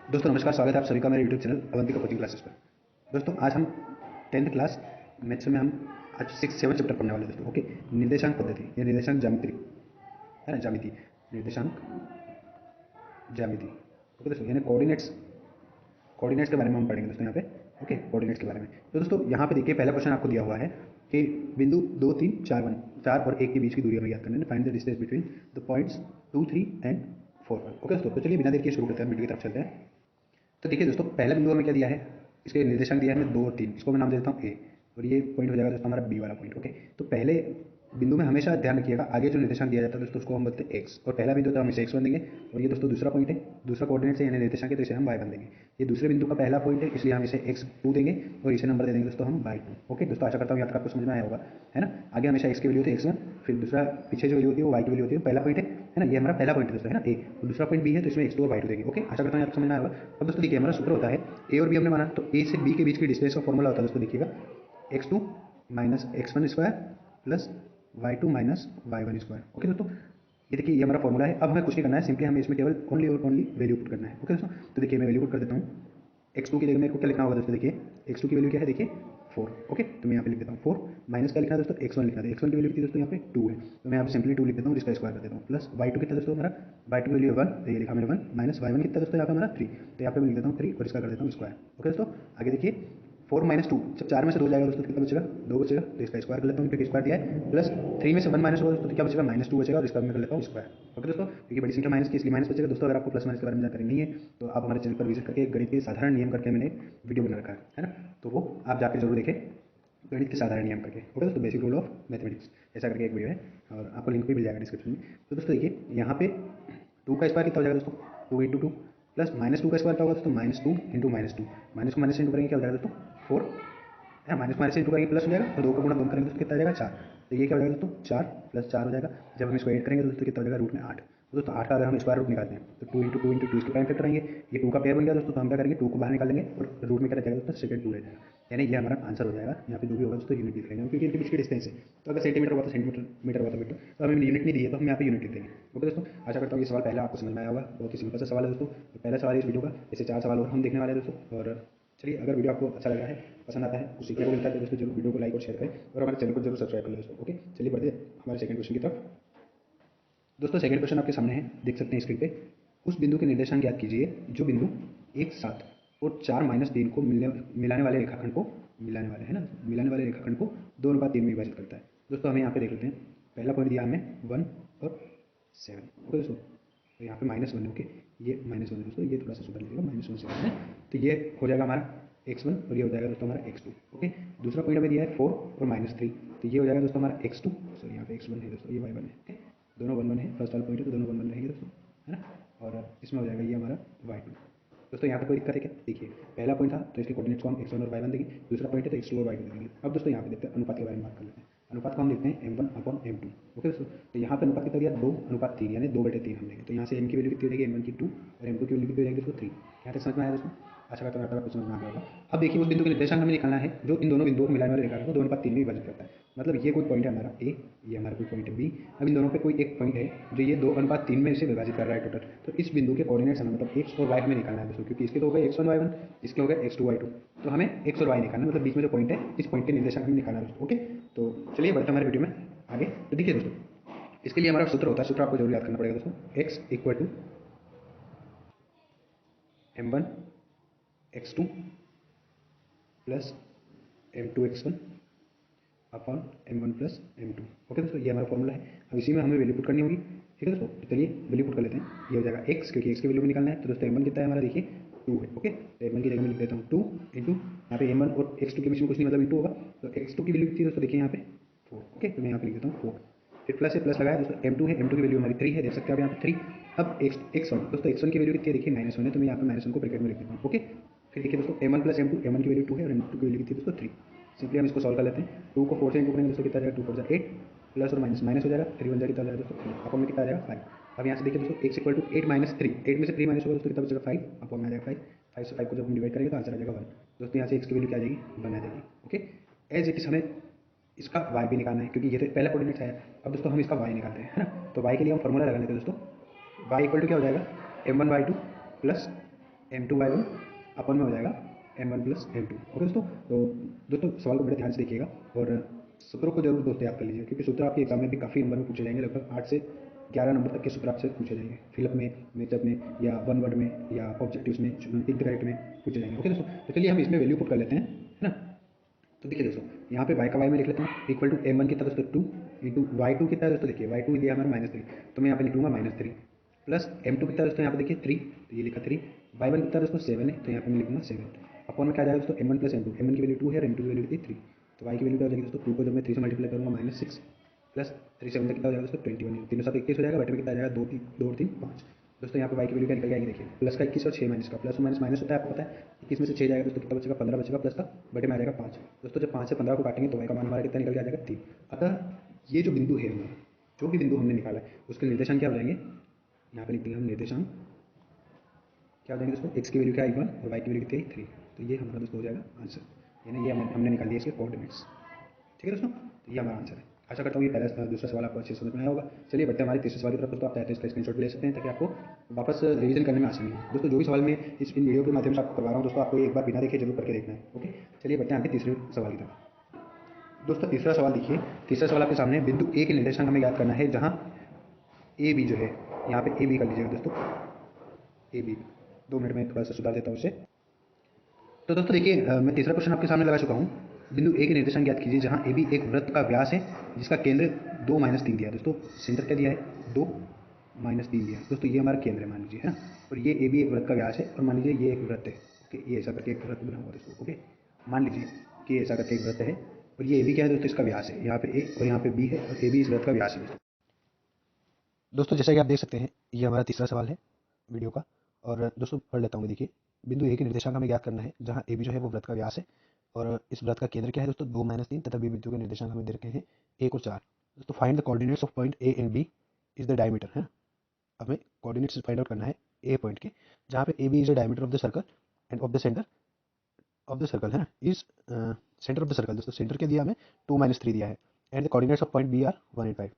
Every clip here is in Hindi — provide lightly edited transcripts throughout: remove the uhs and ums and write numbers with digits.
दोस्तों नमस्कार, स्वागत है आप सभी का मेरे YouTube channel Avantika coaching classes पर। दोस्तों आज हम 10th क्लास मैथ्स में हम आज 6-7 चैप्टर पढ़ने वाले हैं दोस्तों। ओके, निर्देशांक पद्धति या निर्देशांक ज्यामिति है ना, ज्यामिति, निर्देशांक ज्यामिति। ओके दोस्तों, यानी कोऑर्डिनेट्स कोऑर्डिनेट्स के बारे में हम पढ़ेंगे दोस्तों यहाँ पे। ओके, कोऑर्डिनेट्स के बारे में तो दोस्तों यहाँ पे देखिए, पहला क्वेश्चन आपको दिया हुआ है कि बिंदु 2, 3, 4 और 1 के बीच की दूरी हमें ज्ञात करनी है। Find the distance between the points 2, 3 and 4। Okay दोस्तों, तो चलिए बिना देर के शुरू करते हैं, वीडियो की तरफ चलते हैं। तो देखिए दोस्तों, पहला बिंदु हमें क्या दिया है, इसके निर्देशांक दिया है हमें 2 और 3। इसको मैं नाम दे देता हूँ ए, और ये पॉइंट हो जाएगा दोस्तों हमारा बी वाला पॉइंट। ओके, तो पहले बिंदु में हमेशा ध्यान रखिएगा, आगे जो निर्देशांक दिया जाता है दोस्तों उसको हम बोलते हैं एक्स, और पहला बिंदु तो हम इसे एक्स वन देंगे, और ये दोस्तों दूसरा पॉइंट है, दूसरा कोऑर्डिनेट है यानी निर्देशांक है, तो इसे हम वाई वन देंगे। ये दूसरे बिंदु का पहला पॉइंट है, इसलिए हम इसे एक्स टू देंगे, और इसे नंबर दे देंगे दोस्तों हम वाई टू। ओके दोस्तों, आशा करता हूँ यहाँ तक आपको समझ में आया होगा, है ना। आगे हमेशा एक्स की वैल्यू होती है एक्स वन, फिर दूसरा पीछे जो वैल्यू होती है वो वाई की वैल्यू होती है। पहला पॉइंट है ना, ये हमारा पहला पॉइंट है दोस्तों, है ना ए, और दूसरा पॉइंट बी है, तो इसमें एक्स टू और वाई टू देंगे। ओके, आशा करता हूँ आपको समझ में आया होगा। अब दोस्तों देखिए, हमारा सूत्र होता है ए और बी हमने माना, तो ए से बी के बीच की डिस्टेंस का फॉर्मूला होता है दोस्तों, देखिएगा x two minus x one square plus y two minus y one square. Okay दोस्तों, ये देखिए ये हमारा फॉर्मूला है। अब हमें कुछ नहीं करना है, सिंपली हमें इसमें केवल ओनली और ओनली वैल्यू पुट करना है। ओके दोस्तों, तो देखिए मैं वैल्यू पुट कर देता हूँ। एक्स टू की जगह मेरे को क्या लिखना होगा दोस्तों, देखिए एक्स टू की वैल्यू क्या है, देखिए 4। ओके, तो मैं यहाँ पे लिख देता हूँ 4 माइनस क्या लिखना है दोस्तों, एक्स वन लिखना है। एक्स वन की वैल्यू कितनी दोस्तों यहाँ पे 2 है, तो मैं यहाँ पे सिंपली 2 लिख देता हूँ, इसका स्क्वायर कर देता हूँ, प्लस वाई टू कितना दोस्तों हमारा, वाई टू वैल्यू 1, तो ये लिखा मैंने 1, माइनस वाई वन कितना दोस्तों यहाँ पे हमारा 3, तो यहाँ पे मैं लिख देता हूँ 3 और इसका कर देता हूँ स्क्वायर। ओके दोस्तों, आगे देखिए 4 माइनस 2, जब 4 में से 2 जाएगा दोस्तों कितना बचेगा, 2 बचेगा, तो इसका स्क्वायर कर लेता हूँ क्योंकि स्क्वायर दिया है, प्लस 3 में से 1 माइनस होगा दोस्तों तो क्या बचेगा, माइनस 2 बचेगा, और इसका मैं कर लेता हूँ स्क्वायर। ओके दोस्तों, क्योंकि बड़ी संख्या माइनस की इसलिए माइनस बचेगा। दोस्तों अगर आपको प्लस माइनस के बारे में जानकारी नहीं है तो आप हमारे चैनल पर विजिट करके गणित के साधारण नियम करके मैंने वीडियो बना रखा है ना, तो वो आप जाकर जरूर देखें, गणित के साधारण नियम करके। ओके दोस्तों, बेसिक रूल ऑफ मैथमेटिक्स ऐसा करके एक वीडियो है, और आपको लिंक भी मिल जाएगा डिस्क्रिप्शन में। तो दोस्तों देखिए यहाँ पे 2 का स्क्वायर कितना हो जाएगा दोस्तों, 2 इंटू 2, प्लस माइनस 2 का स्क्वायर क्या होगा दोस्तों, माइनस 2 इंटू माइनस 2, माइनस को माइनस इंटू करेंगे क्या हो जाएगा दोस्तों 4 है, माइनस माइनस इंटू करेंगे प्लस हो जाएगा, और 2 का गुणा 2 करेंगे दोस्तों कितना आ जाएगा 4, तो ये क्या हो जाएगा दोस्तों 4 प्लस 4 हो जाएगा। जब हम इसको ऐड करेंगे तो दोस्तों कितना हो जाएगा, रूट में 8। तो दोस्तों 8 का अगर हम स्क्वायर रूट निकालते हैं तो 2 इंटू 2 इंटू 2 इसके प्राइम फैक्टर आएंगे, ये 2 का पेयर बन गया दोस्तों, तो हम क्या करेंगे 2 को बाहर निकालेंगे और रूट में क्या रह जाएगा दोस्तों सेकंड 2 रह जाएगा, यानी ये हमारा आंसर हो जाएगा। यहाँ पे जो भी होगा दोस्तों यूनिट लिख लेंगे, क्योंकि इनके बीच की डिस्टेंस है, तो अगर सेंटीमीटर हुआ तो सेंटीमीटर, मीटर हुआ तो मीटर, तो हमें यूनिट नहीं दी है तो हम यहाँ पे यूनिट लिख देंगे। ओके दोस्तों, आशा करता हूँ ये सवाल पहले आपको समझ में आया होगा, बहुत ही सिंपल सा सवाल है दोस्तों। तो पहला सवाल है इस वीडियो का, ऐसे 4 सवाल और हम देखने वाले हैं दोस्तों। और चलिए, अगर वीडियो आपको अच्छा लगा है, पसंद आता है, कुछ सीखने को मिलता है तो दोस्तों जरूर वीडियो को लाइक और शेयर करें, और हमारे चैनल को जरूर सब्सक्राइब कर लें दोस्तों। ओके, चलिए बढ़ते हैं हमारे सेकंड क्वेश्चन की तरफ। दोस्तों सेकंड क्वेश्चन आपके सामने है, देख सकते हैं स्क्रीन पे। उस बिंदु के निर्देशांक ज्ञात कीजिए जो बिंदु 1, 7 और 4 माइनस 3 को मिलाने वाले रेखाखंड को मिलाने वाले है ना, मिलाने वाले रेखाखंड को 2:3 में विभाजित करता है। दोस्तों हमें यहाँ पे देख लेते हैं, पहला पॉइंट दिया हमें 1 और 7। ओके दोस्तों, तो यहाँ पे -1 है। ओके, ये -1 है दोस्तों, ये थोड़ा सा सुधार लीजिएगा, -1 से है, तो ये हो जाएगा हमारा x1 और ये हो जाएगा दोस्तों हमारा x2। ओके, दूसरा पॉइंट हमें दिया है 4 और -3, तो ये हो जाएगा दोस्तों हमारा x2, सॉरी यहाँ पे x1 है दोस्तों, ये y1 है। ओके, दोनों 1 1 है, फर्स्ट वाला पॉइंट है तो दोनों 1 1 रहेंगे दोस्तों, है ना। और इसमें हो जाएगा ये हमारा y2। दोस्तों यहाँ पे कोई दिक्कत है क्या, देखिए पहला पॉइंट था तो इसके कोऑर्डिनेट्स को हम x1 और y1 देंगे, दूसरा पॉइंट है तो x2 और y2 देंगे। अब दोस्तों यहाँ पे देखते हैं अनुपात के बारे में बात कर लेते हैं। अनुपात को हम लिखते हैं m1/m2। ओके दोस्तों, तो यहाँ पे अनुपात कितना दिया, 2:3, यानी 2/3 हम लेंगे, तो यहाँ से m की वैल्यू कितनी हो जाएगी, m1 की 2 और m2 की वैल्यू कितनी हो जाएगी दोस्तों 3। यहाँ तक समझ में आया दोस्तों, आशा करता हूँ आपको समझ में आ गया होगा। अब देखिए उस बिंदु के निर्देशांक हमें निकालना है जो इन दोनों बिंदुओं को मिलाने वाले रेखाखंड को 2:3 में विभाजित करता है। मतलब ये कोई पॉइंट है हमारा ए, ये हमारा कोई पॉइंट है बी, अब इन दोनों पे कोई एक पॉइंट है जो ये 2:3 में से विभाजित कर रहा है टोटल। तो इस बिंदु के कोऑर्डिनेट्स हमें मतलब एक्स और वाई हमें निकालना है दोस्तों, क्योंकि इसके तो हो गए x1 y1, इसके हो गए x2 y2, तो हमें एक्स और वाई निकालना है, मतलब बीच में जो पॉइंट है इस पॉइंट के निर्देशांक हमें निकालना है दोस्तों। ओके, तो चलिए बढ़ते हैं हमारे वीडियो में आगे। तो देखिए दोस्तों, इसके लिए हमारा सूत्र होता है, सूत्र आपको जरूर याद करना पड़ेगा दोस्तों, x equal to m1 x2 plus m2 x1 upon m1 plus m2। Okay दोस्तों, ये हमारा फॉर्मूला है। अब इसी में हमें वैल्यू पुट करनी होगी, ठीक है दोस्तों। तो चलिए वैल्यू पुट कर लेते हैं, ये हो जाएगा x, क्योंकि x की वैल्यू भी निकालना है। तो दोस्तों m1 कितना है हमारा, देखिए 2 है। ओके, तो m1 की जगह में लिख देता हूँ 2 इंटू, यहाँ पे m1 और x2 के बीच में कुछ नहीं, मतलब इंटू होगा, तो x2 की वैल्यू कितनी है दोस्तों, देखिए यहाँ पे 4। ओके, तो मैं यहाँ पे लिख देता हूँ 4, फिर प्लस से प्लस लगाया दोस्तों, m2 है, m2 की वैल्यू हमारी 3 है, देख सकते हैं आप यहाँ पे 3। अब x1 दोस्तों, x1 की वैल्यू कितनी है, देखिए -1 है, तो मैं यहाँ पे -1 को ब्रैकेट में लिख देता हूँ। ओके, फिर देखिए दोस्तों m1 प्लस m2, m1 की वैल्यू 2 है और m2 की वैल्यू कितनी है दोस्तों 3। सिंपली हम इसको सॉल्व कर लेते हैं, 2 को 4 से इंटू करेंगे दोस्तों कितना आ जाएगा, 2 4 8, प्लस और माइनस माइनस हो जाएगा, 3 1 जाएगा कितना आ जाएगा दोस्तों 3, अपॉन में कितना आ जाएगा 5। अब यहाँ से देखिए दोस्तों x इक्वल टू 8 माइनस 3, 8 में से 3 माइनस होगा दोस्तों कितना बचेगा 5, अपॉन में आ जाएगा 5, 5 से 5 को जब हम डिवाइड करेंगे तो आंसर आ जाएगा 1। दोस्तों यहाँ से x की वैल्यू क्या आ जाएगी, 1 आ जाएगी। ओके, एज इट इज हमें इसका y भी निकालना है, क्योंकि ये तो पहला कोऑर्डिनेट है। अब दोस्तों हम इसका y निकालते हैं, है ना। तो y के लिए हम फॉर्मूला लगा लेते हैं दोस्तों, y इक्वल टू क्या हो जाएगा, m1/2 प्लस m2/1 अपन में हो जाएगा m1 प्लस m2। ओके दोस्तों, तो दोस्तों सवाल को बड़े ध्यान से देखिएगा और सूत्रों को जरूर दोस्तों याद कर लीजिए, क्योंकि सूत्र आपके एग्जाम में भी काफ़ी नंबर में पूछे जाएंगे। लगभग 8 से 11 नंबर तक के सूत्र आपसे पूछे जाएंगे, फिलअप में, मेचअप में, या वन वर्ड में, या ऑब्जेक्टिव्स में, इनडायरेक्ट में पूछे जाएंगे। ओके दोस्तों, तो चलिए हम इसमें वैल्यू पुट कर लेते हैं, है ना। तो देखिए दोस्तों, यहाँ पे y का y में लिख लेते हैं इक्वल टू m1 कितना दोस्तों 2 इंटू y2 कितना है दोस्तों, देखिए y2 दिया हमारा -3, तो मैं यहाँ पे लिख लूँगा -3 प्लस m2 कितना दोस्तों, यहाँ पे देखिए 3, तो ये लिखा 3, y1 कितना दोस्तों 7 है, तो यहाँ पे मैं लिखूँगा 7 अपॉन में क्या जाएगा दोस्तों m1 प्लस m2, m1 की वैल्यू 2 है और m2 की वैल्यू थी 3, तो y की वैल्यू क्या हो जाएगी दोस्तों 2 को जब मैं 3 से मल्टीप्लाई करूँगा -6 प्लस 3 से कितना हो जाएगा दोस्तों 21, तीनों साथ 21 हो जाएगा, बटे में कितना आ जाएगा 2 2 और 3 5। दोस्तों यहाँ पे y की वैल्यू क्या निकल जाएगी, देखिए प्लस का 21 और 6 माइनस का, प्लस माइनस माइनस होता है आपको पता है, 21 में से 6 जाएगा दोस्तों कितना बचेगा 15 बचेगा, प्लस का बटे में आ जाएगा 5। दोस्तों जब 5 से 15 को काटेंगे तो y का मान हमारा कितना निकल के आ जाएगा 3। अतः ये जो बिंदु है हमारा, जो भी बिंदु हमने निकाला है उसके निर्देशांक क्या हो जाएंगे, यहाँ पे लिख देंगे हम निर्देशांक क्या हो जाएंगे दोस्तों, x की वैल्यू क्या आई 1 और y की वैल्यू कितनी आई 3, तो ये हमारा दोस्तों हो जाएगा आंसर, यानी ये हमने निकाल दिया इसके कोऑर्डिनेट्स। ठीक है दोस्तों, तो ये हमारा आंसर है। आशा करता हूँ ये पहला दूसरा सवाल आपको अच्छे से समझ में आया होगा। चलिए बढ़ते हैं हमारे तीसरे सवाल की तरफ। दोस्तों आप चाहते हैं इसका स्क्रीनशॉट भी ले सकते हैं ताकि आपको वापस रिवीजन करने में आसानी हो। दोस्तों जो भी सवाल मैं इस वीडियो के माध्यम से आपको करवा रहा हूँ दोस्तों, आपको एक बार बिना देखे जरूर करके देखना है। ओके, चलिए बढ़ते हैं आगे तीसरे सवाल की तरफ। दोस्तों तीसरा सवाल देखिए, तीसरा सवाल आपके सामने बिंदु ए के निर्देशांक हमें याद करना है, जहाँ ए बी जो है, यहाँ पे ए बी कर लीजिएगा दोस्तों, ए बी 2 मिनट में थोड़ा सा सुधार देता हूँ उसे। तो दोस्तों देखिए मैं तीसरा क्वेश्चन आपके सामने लगा चुका हूँ। बिंदु ए के निर्देशांक याद कीजिए, जहाँ ए बी एक वृत्त का व्यास है जिसका केंद्र 2 - 3 दिया है। दोस्तों सेंटर क्या दिया है 2 - 3 दिया है दोस्तों, ये हमारा केंद्र है मान लीजिए, है ना। और ये ए बी एक वृत्त का व्यास है और मान लीजिए ये एक वृत्त है। ओके, ये ऐसा करके एक वृत्त बना हुआ है दोस्तों। ओके, मान लीजिए कि ऐसा करके एक वृत्त है और ये ए बी क्या है दोस्तों, इसका व्यास है। यहाँ पे ए और यहाँ पे बी है और ए बी इस वृत्त का व्यास है दोस्तों। दोस्तों जैसा कि आप देख सकते हैं ये हमारा तीसरा सवाल है वीडियो का, और दोस्तों पढ़ लेता हूँ मैं। देखिए बिंदु ए के निर्देशांक हमें ज्ञात करना है, जहाँ ए बी जो है वो वृत्त का व्यास है और इस वृत्त का केंद्र क्या है दोस्तों 2 - 3, तथा बी बिंदु के निर्देशांक हमें दे रखे हैं 1 और 4। दोस्तों find the coordinates of point A and B is the diameter, है। हमें कोऑर्डिनेट्स फाइंड आउट करना है ए पॉइंट के, जहाँ पे A B is the diameter of the circle and of the centre of the circle, है ना, is centre of the circle. दोस्तों सेंटर क्या दिया हमें 2 - 3 दिया है, and the coordinates of point B are 1 and 5।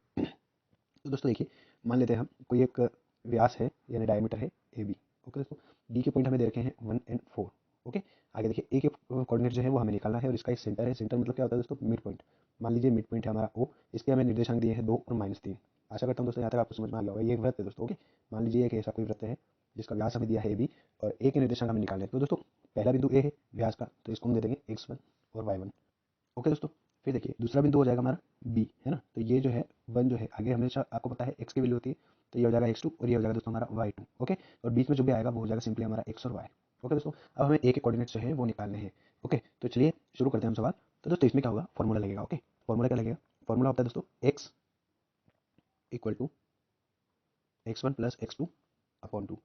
तो दोस्तों देखिए मान लेते हैं हम कोई एक व्यास है यानी डायमीटर है ए बी। ओके दोस्तों, बी के पॉइंट हमें दे रखे हैं 1 and 4। ओके, आगे देखिए ए के कोऑर्डिनेट जो है वो हमें निकालना है और इसका एक सेंटर है। सेंटर मतलब क्या होता है दोस्तों, मिड पॉइंट। मान लीजिए मिड पॉइंट है हमारा ओ, इसके हमें निर्देशांक दिए हैं 2 और -3। आशा करता हूँ दोस्तों यहाँ तक आपको समझ में आ गया होगा। ये एक वृत्त है दोस्तों। ओके, मान लीजिए एक ऐसा कोई वृत्त है जिसका व्यास हमें दिया है ए बी और ए के निर्देशांक हमें निकालने हैं। तो दोस्तों पहला बिंदु ए है व्यास का, तो इसको हम दे देंगे x1 और y1। ओके दोस्तों, फिर देखिए दूसरा बिंदु हो जाएगा हमारा बी, है ना। तो ये जो है 1 जो है, आगे हमेशा आपको पता है x की वैल्यू होती है, तो ये हो जाएगा x2 और ये हो जाएगा दोस्तों हमारा y2। ओके, और बीच में जो भी आएगा वो हो जाएगा सिंपली हमारा x और y। ओके दोस्तों, अब हमें ए के कोऑर्डिनेट्स जो है वो निकालने हैं। ओके, तो चलिए शुरू करते हैं हम सवाल। तो दोस्तों इसमें क्या होगा, फॉर्मूला लगेगा। ओके, फॉर्मूला क्या लगेगा, फॉर्मूला होता है दोस्तों x equal to x1 plus x2 upon 2।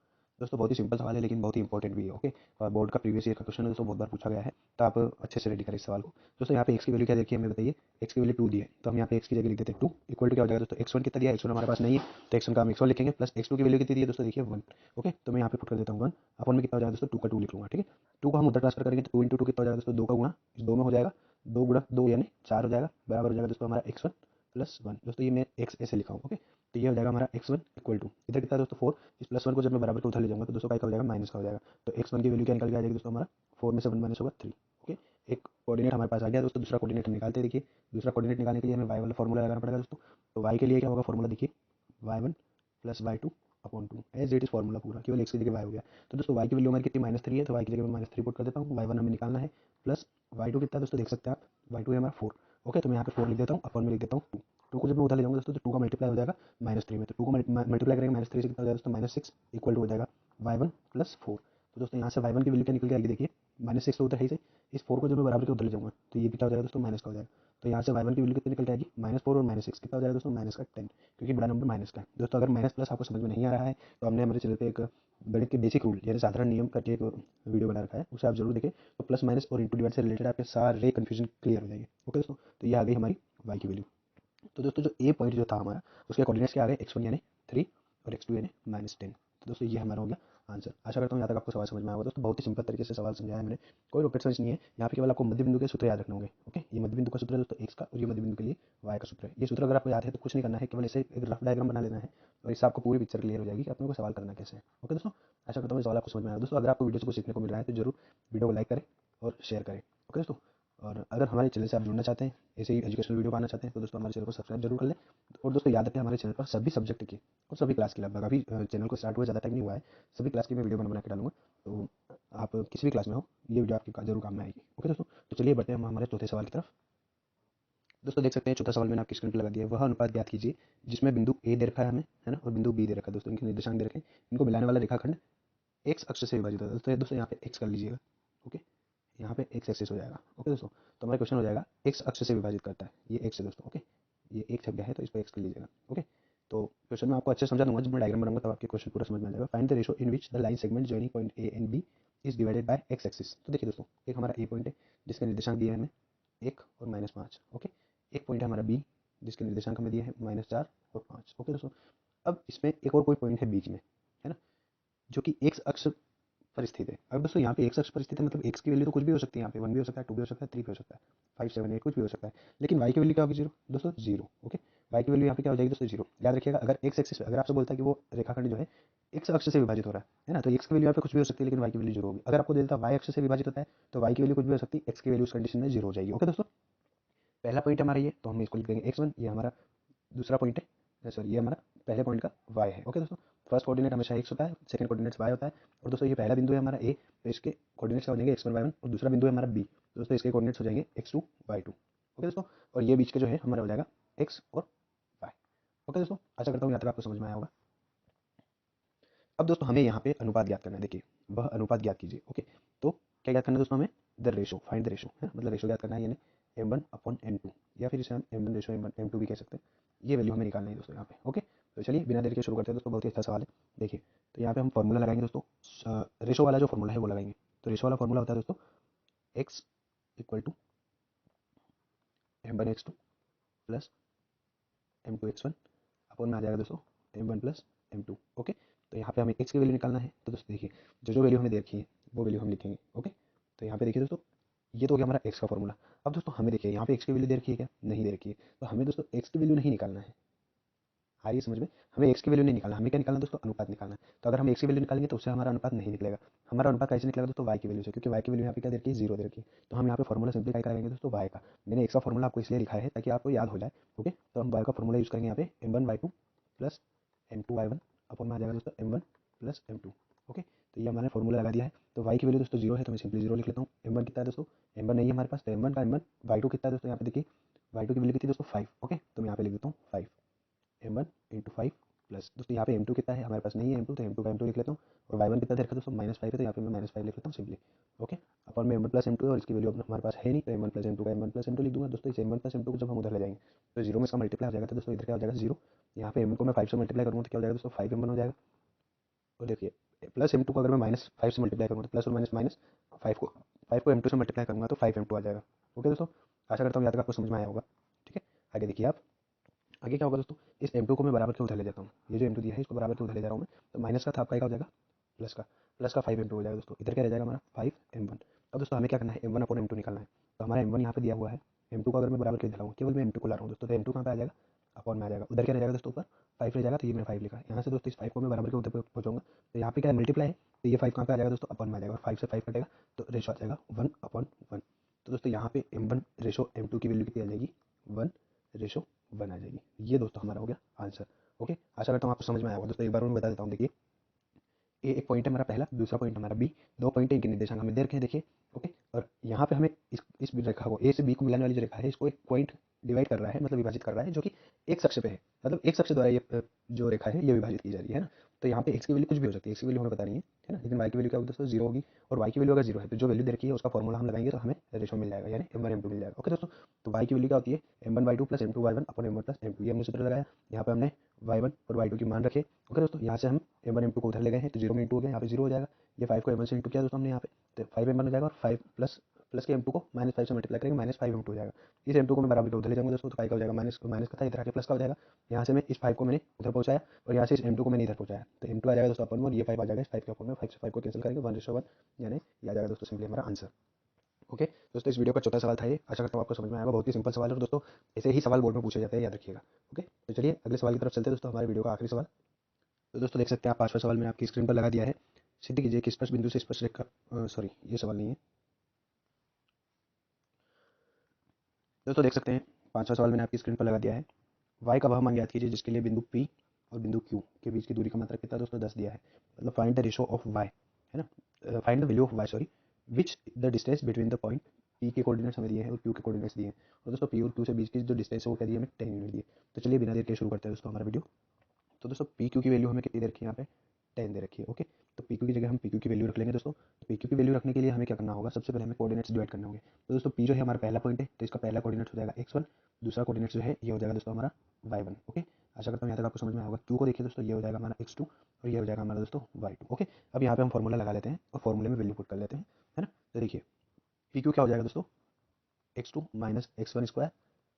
दोस्तों बहुत ही सिंपल सवाल है लेकिन बहुत ही इंपॉर्टेंट भी है। ओके, और बोर्ड का प्रीवियस ईयर का क्वेश्चन है दोस्तों, बहुत बार पूछा गया है, तो आप अच्छे से रेडी करें इस सवाल को। दोस्तों यहाँ पे x की वैल्यू क्या देखिए हमें बताइए, x की वैल्यू 2 दी है, तो हम यहाँ पे x की जगह लिख देते हैं 2 इक्वल टू क्या हो जाएगा दोस्तों, x1 कितना दिया है, x1 हमारे पास नहीं है, तो x1 का हम x1 लिखेंगे, प्लस x2 की वैल्यू कितनी दी है दोस्तों, देखिए 1। ओके, तो मैं यहाँ पे पुट कर देता हूँ 1 अपॉन में कितना हो जाएगा दोस्तों 2 का 2 लिख लूँगा। ठीक है, 2 को हम उधर ट्रांसफर करेंगे तो 2 × 2 कितना हो जाएगा दोस्तों, 2 का गुणा इस 2 में हो जाएगा, 2 × 2 यानी 4 हो जाएगा, बराबर हो जाएगा दोस्तों हमारा x1 प्लस 1। दोस्तों ये मैं x ऐसे लिखा हूँ। ओके, तो ये हो जाएगा हमारा x1 इक्वल टू इधर कितना है दोस्तों 4, इस +1 को जब मैं बराबर के उधर ले जाऊंगा तो दोस्तों का हो जाएगा माइनस का हो जाएगा, तो x1 की वैल्यू क्या निकल के आ जाएगी दोस्तों हमारा 4 में से 1 माइनस होगा 3। ओके, एक कोऑर्डिनेट हमारे पास आ गया दोस्तों। दूसरा कोऑर्डिनेट हम निकालते हैं। देखिए दूसरा कोऑर्डिनेट निकालने के लिए हमें y वाला फॉर्मूला लगाना पड़ेगा दोस्तों। तो y के लिए क्या होगा फॉर्मूला, देखिए y1 plus y2 upon 2 as it is formula पूरा, केवल x की जगह y हो गया। तो दोस्तों y की वैल्यू हमारी कितनी -3 है, तो y की जगह मैं -3 पुट कर देता हूँ। y1 हमें निकालना है, प्लस y2 कितना दोस्तों देख सकते हैं आप, y2 है हमारा 4। ओके, तो मैं यहाँ पे 4 लिख देता हूँ, अपॉन में लिख देता हूँ 2। 2 को जब मैं उधर ले जाऊँगा दोस्तों तो 2 का मल्टीप्लाई हो जाएगा -3 में, तो 2 को मल्टीप्लाई करेंगे -3 से कितना हो जाएगा दोस्तों -6 इक्वल टू हो जाएगा y1 प्लस 4। तो दोस्तों यहाँ से y1 की वैल्यू क्या निकल के आएगी, देखिए -6 तो उधर है ही सही, इस 4 को जब मैं बराबर के उधर ले जाऊँगा तो ये कितना हो जाएगा दोस्तों माइनस का हो जाएगा। तो यहाँ से y1 की वैल्यू कितनी निकल के आएगी, -4 और -6 कितना हो जाएगा दोस्तों, माइनस का 10, क्योंकि बड़ा नंबर माइनस का है। दोस्तों अगर माइनस प्लस आपको समझ में नहीं आ रहा है तो हमने हमारे चैनल पे एक गणित के बेसिक रूल यानी साधारण नियम करके एक वीडियो बना रखा है, उसे आप जरूर देखें। तो प्लस माइनस और इंटू डिवाइड से रिलेटेड आपके सारे कन्फ्यूजन क्लियर हो जाएंगे। ओके दोस्तों, तो ये आ गई हमारी y की वैल्यू। तो दोस्तों जो ए पॉइंट जो था हमारा उसके कोऑर्डिनेट्स क्या आ गए, x1 यानी 3 और x2 यानी -10। तो दोस्तों ये हमारा हो गया आंसर। आशा करता हूँ यहाँ तक आपको सवाल समझ में आया होगा दोस्तों। बहुत ही सिंपल तरीके से सवाल समझाया है मैंने, कोई रॉकेट साइंस नहीं है। यहाँ पे केवल आपको मध्य बिंदु के सूत्र याद रखने होंगे। ओके, ये मध्य बिंदु का सूत्र है दोस्तों x का, और ये मध्य बिंदु के लिए y का सूत्र है। ये सूत्र अगर आपको याद है तो कुछ नहीं करना है, केवल इसे एक रफ डायग्राम बना लेना है और इससे आपको पूरी पिक्चर क्लियर हो जाएगी कि अपने को सवाल करना कैसे है। ओके दोस्तों, आशा करता हूँ ये सवाल आपको समझ में आया दोस्तों। अगर आपको वीडियो से कुछ सीखने को मिल रहा है तो जरूर वीडियो को लाइक करें और शेयर करें। ओके दोस्तों, और अगर हमारे चैनल से आप जुड़ना चाहते हैं, ऐसे ही एजुकेशनल वीडियो पाना चाहते हैं, तो दोस्तों हमारे चैनल को सब्सक्राइब जरूर कर लें। और दोस्तों याद रखें, हमारे चैनल पर सभी सब्जेक्ट की और सभी क्लास की, लगभग अभी चैनल को स्टार्ट हुआ ज़्यादा टाइम नहीं हुआ है, सभी क्लास की मैं वीडियो बना के डालूंगा। तो आप किसी भी क्लास में हो, ये वीडियो आपकी जरूर काम में आएगी। ओके दोस्तों, तो चलिए बढ़ते हैं हम हमारे चौथे सवाल की तरफ। दोस्तों देख सकते हैं चौथा सवाल मैंने आपकी स्क्रीन पर लगा दिया है। वह अनुपात ज्ञात कीजिए जिसमें बिंदु ए दे रखा है हमें, है ना, और बिंदु बी दे रखा है दोस्तों, इनके निर्देशांक दे रखे हैं, इनको मिलाने वाला रेखाखंड एक्स अक्ष से विभाजित होता है। दोस्तों यहाँ पे एक्स कर लीजिएगा। ओके, यहाँ पे एक्स एक्सिस हो जाएगा। ओके दोस्तों, तो हमारा क्वेश्चन हो जाएगा एक्स अक्ष से विभाजित करता है, ये एक्स है दोस्तों। ओके, ये एक छप गया है तो इस पर एक्स कर लीजिएगा। ओके, तो क्वेश्चन में आपको अच्छे समझा दूंगा, जब मैं डायग्राम बनाऊंगा तब आपके क्वेश्चन पूरा समझ में आ जाएगा। Find the ratio in which the line segment joining point A and B is divided by x axis. तो देखिए दोस्तों, एक हमारा ए पॉइंट है जिसके निर्देशांक दिए हैं हमें 1 और -5। ओके, एक पॉइंट है हमारा बी जिसके निर्देशांक हमें दिए हैं -4 और 5। ओके दोस्तों, अब इसमें एक और कोई पॉइंट है बीच में, है ना, जो कि एक्स अक्ष पर स्थित है। अब दोस्तों यहाँ पे एक्स अक्ष पर स्थित है, मतलब एक्स की वैल्यू तो कुछ भी हो सकती है, यहाँ पे 1 भी हो सकता है, 2 भी हो सकता है, 3 भी हो सकता है, 5 7 8 कुछ भी हो सकता है। लेकिन वाई की वैल्यू क्या होगी? 0 दोस्तों, 0। ओके, वाई की वैल्यू यहाँ पे क्या हो जाएगी दोस्तों? 0। याद रखिएगा, अगर एक्स एक्सिस पे अगर आपसे बोलता है कि वो रेखाखंड जो है एक्स अक्ष से विभाजित हो रहा है ना, तो एक्स की वैल्यू यहाँ पे कुछ भी हो सकती है, लेकिन वाई की वैल्यू 0 होगी। अगर आपको देता है वाई अक्ष से विभाजित होता है तो वाई की वैल्यू कुछ भी हो सकती है, एक्स की वैल्यू उस कंडीशन में 0 हो जाएगी। ओके दोस्तों, पहला पॉइंट हमारा ये, तो हम इसको लिख देंगे x1, ये हमारा दूसरा पॉइंट है, सॉरी ये हमारा पहले पॉइंट का y है। ओके दोस्तों, फर्स्ट कोऑर्डिनेट हमेशा x होता है, सेकंड कोऑर्डिनेट y होता है। और दोस्तों ये पहला बिंदु है हमारा a, तो इसके कोऑर्डिनेट्स क्या हो जाएंगे? x1 y1। और दूसरा बिंदु है हमारा b, तो दोस्तों इसके कोऑर्डिनेट्स हो जाएंगे x2 y2। ओके दोस्तों, और ये बीच के जो है हमारा हो जाएगा x और y। ओके दोस्तों, आशा करता हूँ यहाँ तक आपको समझ में आया होगा। अब दोस्तों हमें यहाँ पे अनुपात ज्ञात करना है। देखिए, वह अनुपात ज्ञात कीजिए। ओके, तो क्या ज्ञात करना है दोस्तों? हमें the ratio, find the ratio, है मतलब रेशो ज्ञात करना है, यानी m1/m2, या फिर इसे हम m1 रेशो m2 भी कह सकते हैं। ये वैल्यू हमें निकालना है दोस्तों यहाँ पे। ओके, तो चलिए बिना देरी के शुरू करते हैं दोस्तों, बहुत ही अच्छा सवाल है। देखिए, तो यहाँ पे हम फॉर्मूला लगाएंगे दोस्तों, रेशो वाला जो फॉर्मूला है वो लगाएंगे। तो रेशो वाला फॉर्मूला होता है दोस्तों x equal to m1x2 plus m2x1 upon में आ जाएगा दोस्तों m1 प्लस m2। ओके, तो यहाँ पे हमें x की वैल्यू निकालना है। तो दोस्तों देखिए, जो वैल्यू हमें दे रखी है वो वैल्यू हम लिखेंगे। ओके, तो यहाँ पे देखिए दोस्तों, ये तो हो गया हमारा x का फॉर्मूला। अब दोस्तों हमें देखिए यहाँ पे x की वैल्यू दे रखी है क्या? नहीं दे रखी है। तो हमें दोस्तों x की वैल्यू नहीं निकालना है, आ रही है समझ में? हमें x की वैल्यू नहीं निकालना, हमें क्या निकालना है दोस्तों? अनुपात निकालना है। तो अगर हम x की वैल्यू निकालेंगे तो उससे हमारा अनुपात नहीं निकलेगा। हमारा अनुपात कैसे निकलेगा दोस्तों? y की वैल्यू से, क्योंकि y की वैल्यू यहाँ पे क्या दे रखी है? 0 दे रखी है। तो हम यहाँ पे फॉर्मूला सिंप्लीफाई करेंगे दोस्तों y का। मैंने x का फॉर्मूला आपको इसलिए लिखा है ताकि आपको याद हो जाए। ओके, तो हम y का फॉर्मूला यूज करेंगे यहाँ पे m1y2 प्लस m2y1 अपॉन में आ जाएगा दोस्तों m1 प्लस m2। ओके, तो ये हमने फॉर्मूला लगा दिया है। तो y की वैल्यू दोस्तों 0 है, तो मैं सिंपली 0 लिख लेता हूँ। m1 कितना है दोस्तों? m1 नहीं है हमारे पास, तो m1 का m1, y2 कितना है दोस्तों? यहाँ पे देखिए y2 की वैल्यू कितनी दोस्तों? 5। ओके, तो मैं यहाँ पे लिख देता हूँ 5 m1 इंटू 5 प्लस दोस्तों यहाँ पे m2 कितना है हमारे पास? नहीं है m2, तो m2 का m2 लिख लेता हूँ। और y1 कितना दे रखा है दोस्तों? -5 है, तो यहाँ पे मैं -5 लिख लेता हूँ सिंपली। ओके, अपॉन में m1 प्लस m2 और इसकी वैल्यू हमारे पास है नहीं, तो m1 प्लस m2 का m1 प्लस m2 लिख दूंगा। दोस्तों इस m1 प्लस m2 को जब हम उधर ले जाएंगे तो 0 में इसका मल्टीप्लाई हो जाएगा, तो दोस्तों इधर क्या हो जाएगा? 0। यहाँ पे m1 को मैं 5 से मल्टीप्लाई करूँगा तो क्या हो जाएगा दोस्तों? 5m1 हो जाएगा। और देखिए, प्लस m2 को अगर मैं -5 से मल्टीप्लाई करूँगा तो प्लस और माइनस माइनस 5 को m2 से मल्टीप्लाई करूँगा तो 5m2 आ जाएगा। ओके दोस्तों, आशा करता हूँ यहाँ तक आपको समझ में आया होगा। ठीक है, आगे देखिए आप, आगे क्या होगा दोस्तों? इस m2 को मैं बराबर के उधर ले जाता हूँ, ये जो m2 दिया है इसको बराबर के उधर ले जा रहा हूँ मैं, तो माइनस का था आपका क्या हो जाएगा? प्लस का 5m2 हो जाएगा दोस्तों। इधर क्या रह जाएगा हमारा? 5m1। अब दोस्तों हमें क्या करना है? m1 अपॉन m2 निकालना है। तो हमारा m1 यहाँ पे दिया हुआ है, m2 को अगर मैं बराबर के ले जाऊँ, केवल मैं m2 को ला रहा हूँ दोस्तों, तो m2 कहाँ पे आ जाएगा? अपॉन में आ जाएगा। उधर क्या रह जाएगा दोस्तों? ऊपर 5 रह जाएगा, तो ये मैंने 5 लिखा है। यहाँ से दोस्तों इस 5 को मैं बराबर के उधर पहुँचाऊंगा, तो यहाँ पे क्या है? मल्टीप्लाई है, तो ये 5 कहाँ पे आ जाएगा दोस्तों? अपॉन में आ जाएगा, और 5 से 5 कटेगा तो रेशो आ जाएगा 1/1। तो दोस्तों यहाँ पे m1 रेशो m2 की वैल्यू कितनी आ जाएगी? 1/1 आ जाएगी। ये दोस्तों हमारा हो गया आंसर। ओके, आशा करता हूँ आपको समझ में आया होगा दोस्तों। एक बार मैं बता देता हूँ, देखिए ए एक पॉइंट है हमारा पहला, दूसरा पॉइंट हमारा बी, दो पॉइंट है, इनके निर्देशांक हमें दे रखे हैं देखिए। ओके, और यहाँ पे हमें इस रेखा को, ए से बी को मिलाने वाली जो रेखा है, इसको एक पॉइंट डिवाइड कर रहा है, मतलब विभाजित कर रहा है, जो कि एक अक्ष पे है, मतलब एक अक्ष द्वारा ये जो रेखा है ये विभाजित की जा रही है ना। तो यहाँ पे एक्स की वैल्यू कुछ भी हो सकती है, एक्स की वैल्यू हमें पता नहीं है ना, लेकिन वाई की वैल्यू क्या होगी दोस्तों? 0 होगी। और वाई की वैल्यू अगर 0 है तो जो वैल्यू दे रखी है उसका फॉर्मूला हम लगाएंगे तो हमें रेशो मिल जाएगा, यानी m1 m2 मिल जाएगा। ओके दोस्तों, तो वाई की वैल्यू क्या होती है? m1y2 plus m2y1 upon m1 plus m2, ये हमने सूत्र लगाया। यहाँ पे हमने y1 और y2 की मान रखे। ओके दोस्तों, यहाँ से हम m1 m2 को उधर ले गए हैं, तो 0 में इंटू हो गया, यहाँ पे 0 हो जाएगा। ये 5 को m1 से इंटू किया दोस्तों हमने यहाँ पे, तो 5m1 हो जाएगा, और 5 प्लस प्लस के m2 को -5 से मल्टीप्लाई करेंगे -5 m2 हो जाएगा। इस m2 को मैं बराबर के उधर ले जाऊंगा दोस्तों, तो काय का हो जाएगा माइनस माइनस का था, इधर आके प्लस का हो जाएगा। यहाँ से मैं इस 5 को मैंने उधर पहुंचाया और यहाँ से इस m2 को मैंने इधर पहुंचाया, तो m2 आ जाएगा दोस्तों अपन में और ये 5 आ जाएगा इस 5 के अपन में, 5 से 5 को कैंसिल करेंगे 1:1, यानी ये आ जाएगा दोस्तों सिंपली हमारा आंसर। ओके दोस्तों, इस वीडियो का छोटा सवाल था ये, आशा करता हूँ आपको समझ में आएगा। बहुत ही सिंपल सवाल है और दोस्तों ऐसे ही सवाल बोर्ड में पूछे जाते हैं, याद रखिएगा। ओके तो चलिए अगले सवाल की तरफ चलते हैं दोस्तों, हमारे वीडियो का आखिरी सवाल। तो दोस्तों देख सकते हैं आप 5वां सवाल मैंने आपकी स्क्रीन पर लगा दिया है। सिद्ध कीजिए कि स्पर्श बिंदु से स्पर्श रेखा, सॉरी ये सवाल नहीं है दोस्तों। देख सकते हैं 5वां सवाल मैंने आपकी स्क्रीन पर लगा दिया है। y का वह मान ज्ञात कीजिए जिसके लिए बिंदु P और बिंदु Q के बीच की दूरी का मात्रक कितना दोस्तों 10 दिया है। मतलब find the ratio of y, है ना, find the value of y sorry which the distance between the point P के कोऑर्डिनेट्स हमें दिए हैं और Q के कोऑर्डिनेट्स दिए हैं, और दोस्तों P और Q से बीच की जो डिस्टेंस है वो क्या दिए हमें 10 यूनिट दिए। तो चलिए बिना देर के शुरू करते हैं दोस्तों हमारा वीडियो। तो दोस्तों पी क्यू की वैल्यू हमें कितनी दे रखी है यहाँ पे 10 दे रखी है। ओके तो पी क्यू की जगह हम पी क्यू की वैल्यू रख लेंगे दोस्तों। तो पी क्यू की वैल्यू रखने के लिए हमें क्या करना होगा, सबसे पहले हमें कोऑर्डिनेट्स डिवाइड करने होंगे। तो दोस्तों पी जो है हमारा पहला पॉइंट है, तो इसका पहला कोऑर्डिनेट हो जाएगा x1, दूसरा कोऑर्डिनेट जो है ये हो जाएगा दोस्तों हमारा y1। ओके आशा करता हूँ यहाँ तक आपको समझ में आएगा। क्यू को देखिए दोस्तों, ये हो जाएगा हमारा x2 और ये हो जाएगा हमारा दोस्तों y2। ओके अब यहाँ पे हम फॉर्मूला लगा लेते हैं और फॉर्मूले में वैल्यू पुट कर लेते हैं, है ना। तो देखिए पी क्यू क्या हो जाएगा दोस्तों, x2 minus x1 square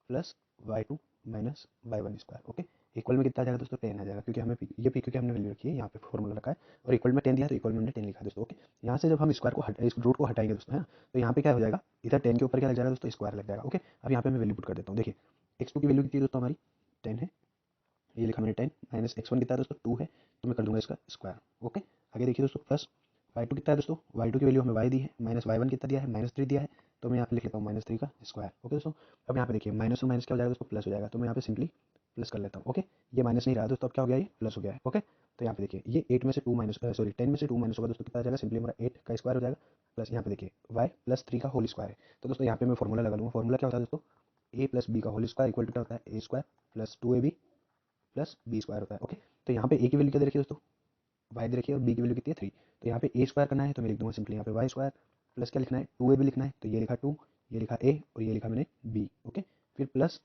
plus y2 minus y1 square. Okay equal में कितना आ जाएगा दोस्तों 10 आ जाएगा, क्योंकि हमें ये पी क्यू की हमने वैल्यू रखी है, यहाँ पे फॉर्मूला रखा है और इक्वल में 10 दिया तो इक्वल में हमने 10 लिखा है दोस्तों। ओके यहाँ से जब हम स्क्वायर को इस रूट को हटाएंगे दोस्तों, है ना, तो यहाँ पे क्या हो जाएगा, इधर 10 के ऊपर क्या लग जाएगा दोस्तों स्क्वायर लग जाएगा। ओके अब यहाँ पे मैं वैल्यू पुट कर देता हूँ। देखिए x2 की वैल्यू कितनी है दोस्तों हमारी 10 है, ये लिखा मैंने 10 माइनस x1 कितना है दोस्तों 2 है, तो मैं कर दूंगा इसका स्क्वायर। ओके आगे देखिए दोस्तों प्लस y2 कितना है दोस्तों, y2 की वैल्यू हमें y दी है, माइनस y1 कितना दिया है -3 दिया है, तो मैं यहाँ पे लिख लेता हूँ -3 का स्क्वायर। ओके दोस्तों अब यहाँ पे देखिए माइनस और माइनस क्या हो जाएगा दोस्तों प्लस हो जाएगा, तो मैं यहाँ पे सिंपली प्लस कर लेता हूँ। ओके ये माइनस नहीं रहा दोस्तों, अब क्या हो गया ये प्लस हो गया है। ओके तो यहाँ पे देखिए ये 8 में से 2 माइनस सॉरी 10 में से 2 माइनस होगा दोस्तों, कितना आ जाएगा सिंपली हमारा 8 का स्क्वायर हो जाएगा, प्लस यहाँ पे देखिए y प्लस 3 का होल स्क्वायर है। तो दोस्तों यहाँ पे मैं फॉर्मूला लगा लूँगा। फॉर्मूला क्या होता है दोस्तों, a प्लस बी का होल स्क्वायर इक्वल टू क्या होता है a square plus 2ab plus B square होता है। ओके तो यहाँ पे a की वैल्यू क्या दे रखी है दोस्तों y दे रखी है और b की वैल्यू कितनी है 3, तो यहाँ पे a स्क्वायर करना है तो मैं लिख दूंगा सिंपली यहाँ पे y स्क्वायर प्लस क्या लिखना है 2ab लिखना है, तो ये लिखा 2, ये लिखा a और ये लिखा मैंने b। ओके फिर प्लस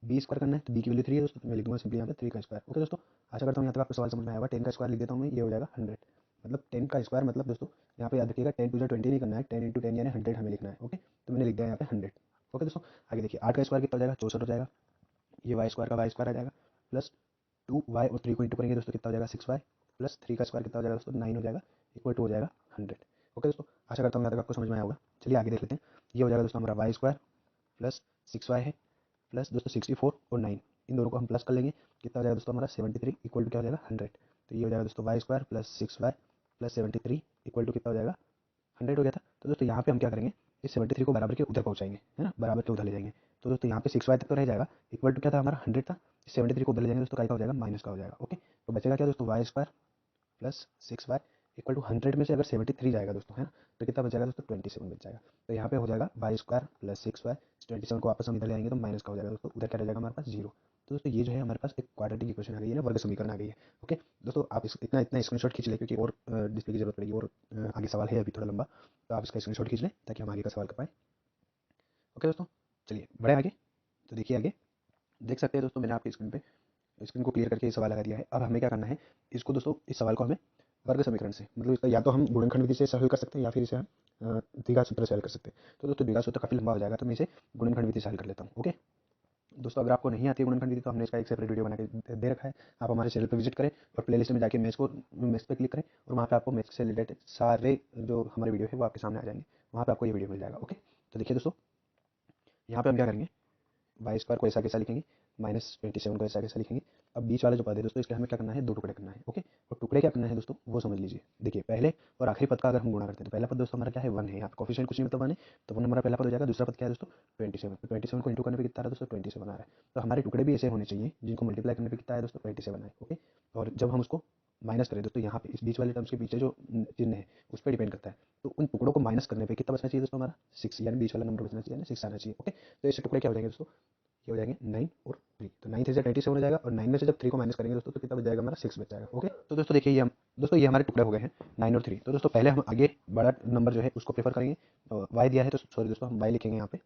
b स्क्वायर करना है, तो b की वैल्यू 3 है दोस्तों, तो मैं लिख दूंगा सिंपली यहाँ पे 3 का स्क्वायर। ओके दोस्तों आशा करता हूँ यहाँ तक आपको सवाल समझ में आएगा। 10 का स्क्वायर लिख देता हूँ मैं, ये हो जाएगा 100, मतलब 10 का स्क्वायर मतलब दोस्तों यहाँ पे याद रखिएगा 10 टू 20 नहीं करना है, 10 इंटू 10 यानी 100 हमें लिखना है। ओके तो मैंने लिख दिया यहाँ पे 100। ओके दोस्तों आगे देखिए 8 का स्क्वायर कितना हो जाएगा 64 हो जाएगा, ये वाई स्क्वायर का वाई स्क्वायर आ जाएगा प्लस 2y और 3 को इंटू करेंगे दोस्तों कितना हो जाएगा 6y प्लस 3 का स्क्वायर कितना हो जाएगा दोस्तों 9 हो जाएगा, इक्वल टू हो जाएगा 100। ओके दोस्तों आशा करता हूँ यहाँ तक आपको समझ में आया होगा। चलिए आगे देख लेते हैं। ये हो जाएगा दोस्तों हमारा वाई स्क्वायर प्लस 6y है प्लस दोस्तों 64 और 9, इन दोनों को हम प्लस कर लेंगे, कितना हो जाएगा दोस्तों हमारा 73 इक्वल टू क्या हो जाएगा 100। तो ये हो जाएगा दोस्तों y square plus 6y plus 73 equal to कितना हो जाएगा 100 हो गया था। तो दोस्तों यहाँ पे हम क्या करेंगे, इस 73 को बराबर के उधर पहुँचाएंगे, है ना, बराबर के उधर ले जाएंगे। तो दोस्तों यहाँ पे 6y तक तो रह जाएगा, इक्वल टू क्या था हमारा 100 था, 73 को उधर ले जाएंगे दोस्तों, का हो जाएगा माइनस का हो जाएगा। ओके तो बचेगा क्या दोस्तों y square plus 6y equal to 100 में से अगर 73 जाएगा दोस्तों, है ना, तो कितना बच जाएगा दोस्तों 27 बच जाएगा। तो यहाँ पे हो जाएगा वाई स्क्वायर प्लस 6y, 27 को वापस हम इधर ले आएंगे तो माइनस का हो जाएगा दोस्तों, उधर क्या रह जाएगा हमारे पास 0। तो दोस्तों ये जो है हमारे पास एक क्वाड्रेटिक इक्वेशन आ गई है ना, वर्ग समीकरण आ गई है। ओके दोस्तों आप इतना इतना स्क्रीनशॉट खींच लें, क्योंकि और डिस्प्ले की जरूरत पड़ेगी और आगे सवाल है अभी थोड़ा लंबा, तो आप इसका स्क्रीनशॉट खींच लें ताकि हम आगे का सवाल कर पाएँ। ओके दोस्तों चलिए बढ़े आगे। तो देखिए आगे देख सकते हैं दोस्तों, मैंने आपकी स्क्रीन को क्लियर करके ये सवाल लगा दिया है। अब हमें क्या करना है, इसको दोस्तों इस सवाल को हमें वर्ग समीकरण से, मतलब इसका या तो हम गुणनखंड विधि से हल कर सकते हैं या फिर इसे हम द्विघात सूत्र से हल कर सकते हैं। तो दोस्तों द्विघात सूत्र काफी लंबा हो जाएगा, तो मैं इसे गुणनखंड विधि से हल कर लेता हूँ। ओके दोस्तों अगर आपको नहीं आती है गुणनखंड विधि तो हमने इसका एक सेपरेट वीडियो बना के दे रखा है, आप हमारे चैनल पर विजिट करें और प्लेलिस्ट में जाके मैथ्स पे क्लिक करें और वहाँ पे आपको मैथ्स से रिलेटेड सारे जो हमारे वीडियो है वो आपके सामने आ जाएंगे, वहाँ पे आपको ये वीडियो मिल जाएगा। ओके तो देखिए दोस्तों यहाँ पे हम क्या करेंगे, वाई स्क्वायर को ऐसा कैसा लिखेंगे, -27 को ऐसा कैसा लिखेंगे। अब बीच वाला जो पद है दोस्तों इसके हमें क्या करना है, दो टुकड़े करना है। ओके और टुकड़े क्या करना है दोस्तों वो समझ लीजिए। देखिए पहले और आखिरी पद का अगर हम गुणा करते हैं तो पहला पद दोस्तों हमारा क्या है 1 है, यहाँ पे कोफिशिएंट कुछ नहीं मतलब 1 है, तो 1 हमारा पहला पद हो जाएगा। दूसरा पद क्या है दोस्तों 27, तो 27 को इंटू करने पे कितना आ रहा है दोस्तों 27 आ रहा है। तो हमारे टुकड़े भी ऐसे होने चाहिए जिनको मल्टीप्लाई करने पे कितना है दोस्तों 27 है। ओके और जब हम उसको माइनस करें दोस्तों, यहाँ पे इस बीच वाले टर्म्स के पीछे जो चिन्ह है उस पर डिपेंड करता है, तो उन टुकड़ों को माइनस करने पे कितना बचना चाहिए दोस्तों हमारा 6, यानी बीच वाला नंबर बचना चाहिए, 6 आना चाहिए। ओके तो ऐसे टुकड़े क्या हो जाएंगे दोस्तों, ये हो जाएंगे 9 और 3, तो 9 3 से 27 हो जाएगा और 9 में से जब 3 को माइनस करेंगे दोस्तों तो कितना बच जाएगा हमारा 6 बच जाएगा। ओके तो दोस्तों देखिए ये हम दोस्तों ये हमारे टुकड़े हो गए हैं 9 और 3। तो दोस्तों पहले हम आगे बड़ा नंबर जो है उसको प्रेफर करेंगे, y दिया है तो सॉरी दोस्तों हम y लिखेंगे यहाँ पे,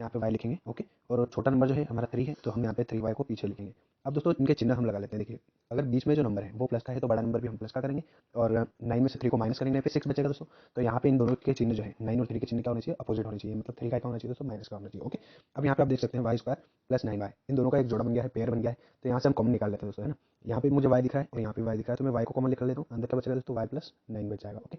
यहाँ पे y लिखेंगे, ओके। और छोटा नंबर जो है हमारा 3 है, तो हम यहाँ पे 3y को पीछे लिखेंगे। अब दोस्तों इनके चिन्ह हम लगा लेते हैं। देखिए, अगर बीच में जो नंबर है वो प्लस का है तो बड़ा नंबर भी हम प्लस का करेंगे, और 9 में से 3 को माइनस करेंगे, फिर 6 बचेगा दोस्तों। तो यहाँ पे इन दोनों के चिन्ह जो है 9 और 3 के चिन्ह क्या होने चाहिए, अपोजिट होने चाहिए। मतलब 3 का क्या होना चाहिए दोस्तों, माइनस का होना चाहिए, ओके। अब यहाँ पे आप देख सकते हैं वाई स्क्वायर प्लस 9y, इन दोनों का एक जोड़ा बन गया है, पेयर बन गया है। तो यहाँ से हम कॉमन निकाल लेते हैं दोस्तों, है ना। यहाँ पे मुझे y दिख रहा है और यहाँ पे y दिख रहा है, तो मैं y को कॉमन निकाल लेता हूँ। अंदर क्या बचेगा दोस्तों, y प्लस 9 बच जाएगा, ओके।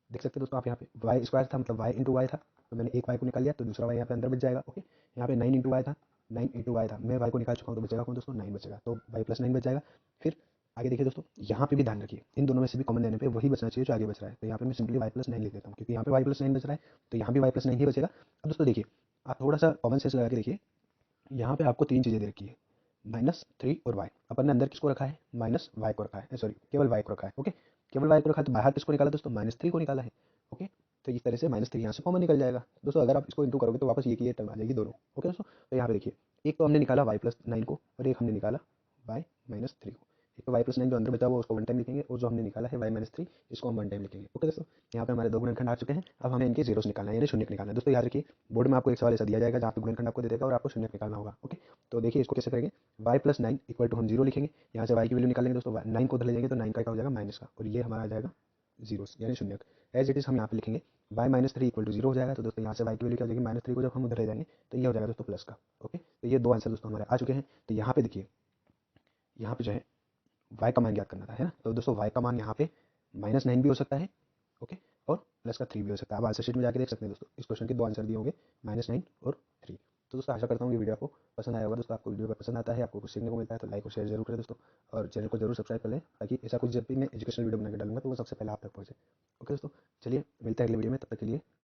देख सकते हैं दोस्तों आप, यहाँ पे वाई स्क्वायर था मतलब वाई इंटू वाई था, तो मैंने एक वाई को निकाल लिया, तो दूसरा वाई यहाँ पे अंदर बच जाएगा, ओके। यहाँ पे 9 इंटू वाई था, 9 इंटू वाई था, मैं वाई को निकाल चुका हूँ, तो बचेगा कौन दोस्तों, 9 बचेगा, तो वाई प्लस 9 बच जाएगा। फिर आगे देखिए दोस्तों, यहाँ पे भी ध्यान रखिए, इन दोनों में से भी कॉमन लेने पे वही बचना चाहिए जो आगे बच रहा है। तो यहाँ पे मैं सिंपली वाई प्लस 9 लिख देता हूँ, क्योंकि यहाँ पे वाई प्लस 9 बच रहा है, तो यहाँ भी वाई प्लस 9 ही बचेगा। अब दोस्तों देखिए, आप थोड़ा सा कॉमन सेंस लगा के देखिए, यहाँ पे आपको तीन चीज़ें दे रखी है, -3 और y। अपन ने अंदर किसको रखा है, माइनस वाई को रखा है, सॉरी केवल y को रखा है, ओके। केवल y को रखा है, तो बाहर किसको निकाला दोस्तों, -3 को निकाला है, ओके। तो इस तरह से -3 यहाँ से कॉमन निकल जाएगा दोस्तों। अगर आप इसको इंटू करोगे तो वापस ये की ये टर्म आ जाएगी दोनों, ओके दोस्तों। तो यहाँ पे देखिए, एक तो हमने निकाला y प्लस 9 को, और एक हमने निकाला y -3 को। एक तो y प्लस 9 जो अंदर बचा हुआ उसको वन टाइम लिखेंगे, और जो हमने निकाला है y -3 इसको हम वन टाइम लिखेंगे, ओके दोस्तों। यहाँ पे हमारे दो गुणनखंड आ चुके हैं। अब हमें इनके जीरोस निकालना है, यानी शून्य निकालना है दोस्तों। याद रखिए, बोर्ड में आपको एक सवाल ऐसा दिया जाएगा जहाँ पे गुणनखंड आपको दे देगा और आपको शून्य निकालना होगा, ओके। तो देखिए इसको कैसे करेंगे, y प्लस 9 इक्वल टू हम जीरो लिखेंगे। यहाँ से y की वैल्यू निकालेंगे दोस्तों, 9 को उधर ले जाएंगे तो 9 का क्या हो जाएगा, माइनस का, और ये हमारा आ जाएगा जीरो यानी शून्य। एज इट इज हम यहाँ पे लिखेंगे y -3 इक्वल टू जीरो हो जाएगा। तो दोस्तों यहाँ से y की वैल्यू क्या हो जाएगी, -3 को जब हम उधर ले जाएंगे तो ये हो जाएगा दोस्तों प्लस का, ओके। तो ये दो आंसर दोस्तों हमारे आ चुके हैं। तो यहाँ पे देखिए, यहाँ पे जो है y का मान ज्ञात करना था, है ना। तो दोस्तों y का मान यहाँ पे -9 भी हो सकता है, ओके, और प्लस का 3 भी हो सकता है। आप आंसर शीट में जाके देख सकते हैं दोस्तों, इस क्वेश्चन के दो आंसर दिए होंगे, -9 और 3। तो दोस्तों आशा करता हूँ ये वीडियो आपको पसंद आया होगा। दोस्तों आपको वीडियो अगर पसंद आता है, आपको कुछ सीखने को मिलता है, तो लाइक और शेयर जरूर करें दोस्तों, और चैनल को जरूर सब्सक्राइब कर लें, ताकि ऐसा कुछ जब भी मैं एजुकेशनल वीडियो बना के डालूंगा तो वो सबसे पहले आप तक पहुंचे, ओके दोस्तों। चलिए मिलते हैं अगले वीडियो में, तब तक के लिए